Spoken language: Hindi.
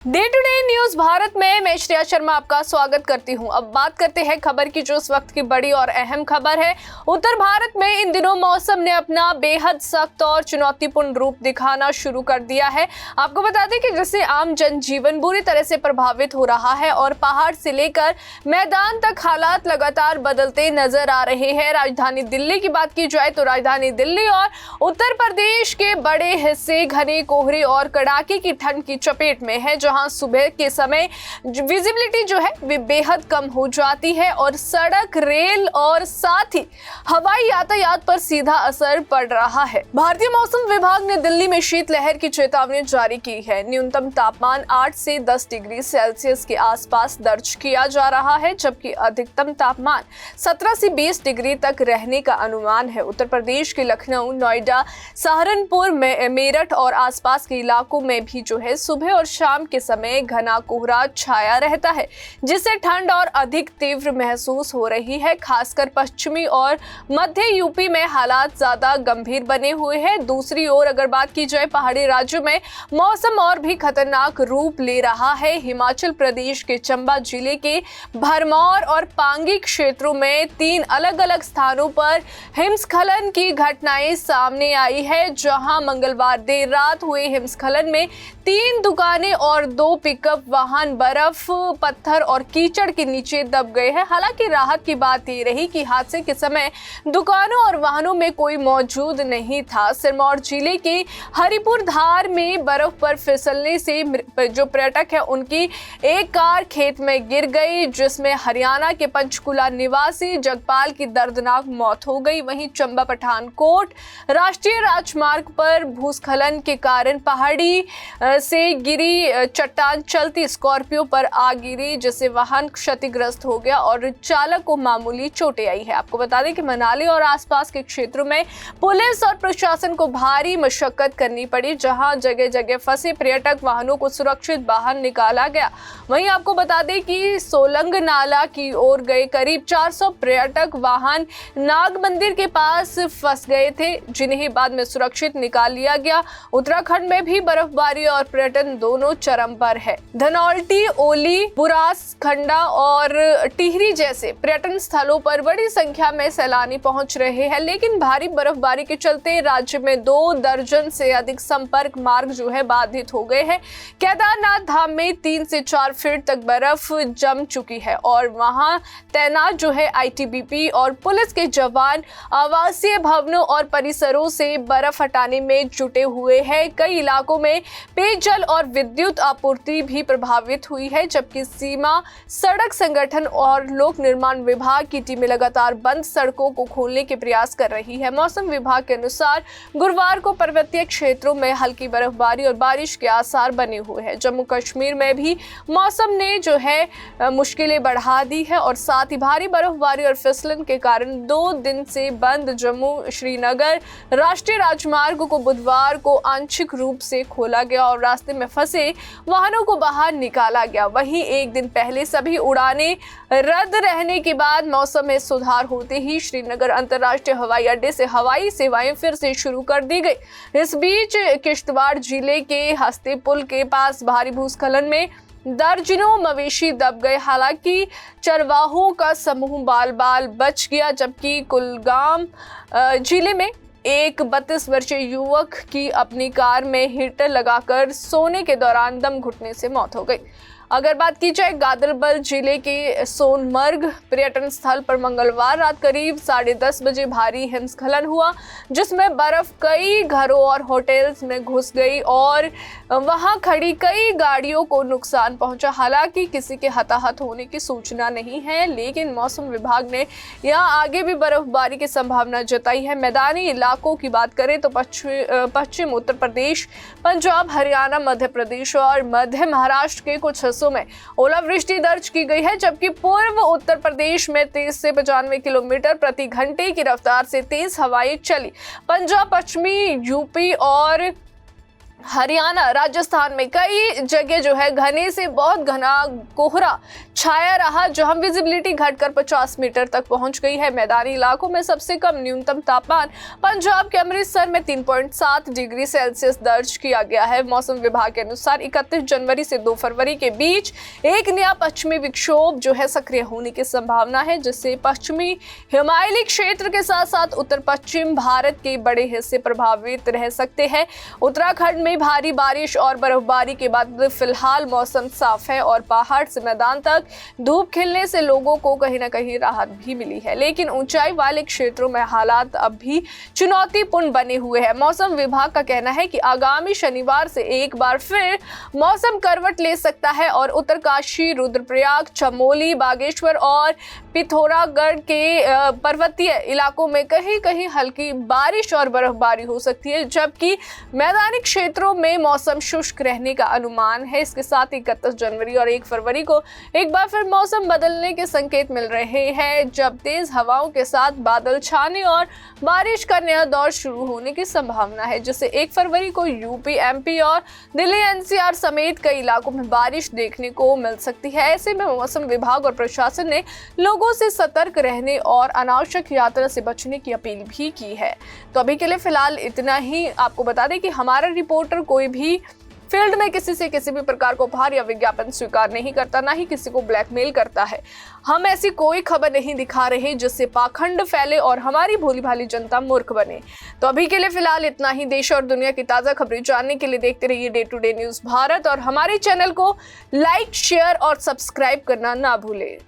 Day to day news Bharat में मैं श्रेया शर्मा आपका स्वागत करती हूं। अब बात करते हैं खबर की, जो इस वक्त की बड़ी और अहम खबर है। उत्तर भारत में इन दिनों मौसम ने अपना बेहद सख्त और चुनौतीपूर्ण रूप दिखाना शुरू कर दिया है। आपको बता दें कि जिससे आम जनजीवन बुरी तरह से प्रभावित हो रहा है और पहाड़ से लेकर मैदान तक हालात लगातार बदलते नजर आ रहे हैं। राजधानी दिल्ली की बात की जाए तो राजधानी दिल्ली और उत्तर प्रदेश के बड़े हिस्से घने कोहरे और कड़ाके की ठंड की चपेट में है, जहां सुबह के समय विजिबिलिटी जो है वे बेहद कम हो जाती है और सड़क, रेल और साथ ही हवाई यातायात पर सीधा असर पड़ रहा है। भारतीय मौसम विभाग ने दिल्ली में शीतलहर की चेतावनी जारी की है। न्यूनतम तापमान 8 से 10 डिग्री सेल्सियस के आसपास दर्ज किया जा रहा है, जबकि अधिकतम तापमान 17 से 20 डिग्री तक रहने का अनुमान है। उत्तर प्रदेश के लखनऊ, नोएडा, सहारनपुर, मेरठ और आसपास के इलाकों में भी जो है सुबह और शाम के समय घना कोहरा छाया रहता है, जिससे ठंड और अधिक तीव्र महसूस हो रही है। खासकर पश्चिमी और मध्य यूपी में हालात ज्यादा गंभीर बने हुए हैं। दूसरी ओर अगर बात की जाए पहाड़ी राज्यों में मौसम और भी खतरनाक रूप ले रहा है। हिमाचल प्रदेश के चंबा जिले के भरमौर और पांगी क्षेत्रों में 3 अलग अलग स्थानों पर हिमस्खलन की घटनाएं सामने आई है, जहां मंगलवार देर रात हुए हिमस्खलन में 3 दुकानें और 2 पिकअप वाहन बर्फ, पत्थर और कीचड़ के नीचे दब गए हैं। हालांकि राहत की बात ये रही कि हादसे के समय दुकानों और वाहनों में कोई मौजूद नहीं था। सिरमौर जिले के हरिपुर धार में बर्फ पर फिसलने से जो पर्यटक है उनकी एक कार खेत में गिर गई, जिसमें हरियाणा के पंचकुला निवासी जगपाल की दर्दनाक मौत हो गई। वहीं चंबा पठानकोट राष्ट्रीय राजमार्ग पर भूस्खलन के कारण पहाड़ी से गिरी चट्टान चलती स्कॉर्पियो पर आ गिरी, जिससे वाहन क्षतिग्रस्त हो गया और चालक को मामूली चोटें आई है। आपको बता दें कि मनाली और आसपास के क्षेत्रों में पुलिस और प्रशासन को भारी मशक्कत करनी पड़ी, जहां जगह जगह फंसे पर्यटक वाहनों को सुरक्षित बाहर निकाला गया। वहीं आपको बता दें कि सोलंग नाला की ओर गए करीब 400 पर्यटक वाहन नाग मंदिर के पास फंस गए थे, जिन्हें बाद में सुरक्षित निकाल लिया गया। उत्तराखंड में भी बर्फबारी और पर्यटन दोनों चरम पर है। धनौल्टी, ओली, बुरास, खंडा और टिहरी जैसे पर्यटन स्थलों पर बड़ी संख्या में सैलानी पहुंच रहे हैं, लेकिन भारी बर्फबारी के चलते राज्य में 2 दर्जन से अधिक संपर्क मार्ग जो है बाधित हो गए हैं। केदारनाथ धाम में 3 से 4 फीट तक बर्फ जम चुकी है और वहां तैनात जो है आईटीबीपी और पुलिस के जवान आवासीय भवनों और परिसरों से बर्फ हटाने में जुटे हुए हैं। कई इलाकों में पेयजल और विद्युत आपूर्ति भी प्रभावित हुई है, जबकि सीमा सड़क संगठन और लोक निर्माण विभाग की टीमें लगातार बंद सड़कों को खोलने के प्रयास कर रही है। मौसम विभाग के अनुसार गुरुवार को पर्वतीय क्षेत्रों में हल्की बर्फबारी और बारिश के आसार बने हुए हैं। जम्मू कश्मीर में भी मौसम ने जो है मुश्किलें बढ़ा दी है और साथ ही भारी बर्फबारी और फिसलन के कारण 2 दिन से बंद जम्मू श्रीनगर राष्ट्रीय राजमार्ग को बुधवार को आंशिक रूप से खोला गया और रास्ते में फंसे वाहनों को बाहर निकाला गया। वहीं एक दिन पहले सभी उड़ानें रद्द रहने के बाद मौसम में सुधार होते ही श्रीनगर अंतर्राष्ट्रीय हवाई अड्डे से हवाई सेवाएं फिर से शुरू कर दी गई। इस बीच किश्तवाड़ जिले के हस्ती पुल के पास भारी भूस्खलन में दर्जनों मवेशी दब गए। हालांकि चरवाहों का समूह बाल बाल बच गया, जबकि कुलगाम जिले में एक 32 वर्षीय युवक की अपनी कार में हीटर लगाकर सोने के दौरान दम घुटने से मौत हो गई। अगर बात की जाए गादरबल जिले के सोनमर्ग पर्यटन स्थल पर मंगलवार रात करीब 10:30 बजे भारी हिमस्खलन हुआ, जिसमें बर्फ कई घरों और होटल्स में घुस गई और वहां खड़ी कई गाड़ियों को नुकसान पहुंचा। हालांकि किसी के हताहत होने की सूचना नहीं है, लेकिन मौसम विभाग ने यहां आगे भी बर्फबारी की संभावना जताई है। मैदानी इलाकों की बात करें तो पश्चिम उत्तर प्रदेश, पंजाब, हरियाणा, मध्य प्रदेश और मध्य महाराष्ट्र के कुछ में ओलावृष्टि दर्ज की गई है, जबकि पूर्व उत्तर प्रदेश में 30 से 95 किलोमीटर प्रति घंटे की रफ्तार से तेज हवाएं चली। पंजाब, पश्चिमी यूपी और हरियाणा, राजस्थान में कई जगह जो है घने से बहुत घना कोहरा छाया रहा, जहां विजिबिलिटी घटकर 50 मीटर तक पहुंच गई है। मैदानी इलाकों में सबसे कम न्यूनतम तापमान पंजाब के अमृतसर में 3.7 डिग्री सेल्सियस दर्ज किया गया है। मौसम विभाग के अनुसार 31 जनवरी से 2 फरवरी के बीच एक नया पश्चिमी विक्षोभ जो है सक्रिय होने की संभावना है, जिससे पश्चिमी हिमालयी क्षेत्र के साथ साथ उत्तर पश्चिम भारत के बड़े हिस्से प्रभावित रह सकते हैं। उत्तराखंड में भारी बारिश और बर्फबारी के बाद फिलहाल मौसम साफ है और पहाड़ से मैदान तक धूप खिलने से लोगों को कहीं ना कहीं राहत भी मिली है, लेकिन ऊंचाई वाले क्षेत्रों में हालात अब भी चुनौतीपूर्ण बने हुए हैं। मौसम विभाग का कहना है कि आगामी शनिवार से एक बार फिर मौसम करवट ले सकता है और उत्तरकाशी, रुद्रप्रयाग, चमोली, बागेश्वर और पिथौरागढ़ के पर्वतीय इलाकों में कहीं कहीं हल्की बारिश और बर्फबारी हो सकती है, जबकि मैदानी क्षेत्रों में मौसम शुष्क रहने का अनुमान है। इसके साथ 31 जनवरी और 1 फरवरी को एक बार फिर मौसम बदलने के संकेत मिल रहे हैं, जब तेज हवाओं के साथ बादल छाने और बारिश का नया दौर शुरू होने की संभावना है, जिससे 1 फरवरी को यूपी, एमपी और दिल्ली एनसीआर समेत कई इलाकों में बारिश देखने को मिल सकती है। ऐसे में मौसम विभाग और प्रशासन ने लोगों से सतर्क रहने और अनावश्यक यात्रा से बचने की अपील भी की है। तो अभी के लिए फिलहाल इतना ही। आपको बता दें कि हमारा रिपोर्टर कोई भी फील्ड में किसी से किसी भी प्रकार को उपहार या विज्ञापन स्वीकार नहीं करता, ना ही किसी को ब्लैकमेल करता है। हम ऐसी कोई खबर नहीं दिखा रहे जिससे पाखंड फैले और हमारी भोली भाली जनता मूर्ख बने। तो अभी के लिए फिलहाल इतना ही। देश और दुनिया की ताज़ा खबरें जानने के लिए देखते रहिए day to day news Bharat और हमारे चैनल को लाइक, शेयर और सब्सक्राइब करना ना भूलें।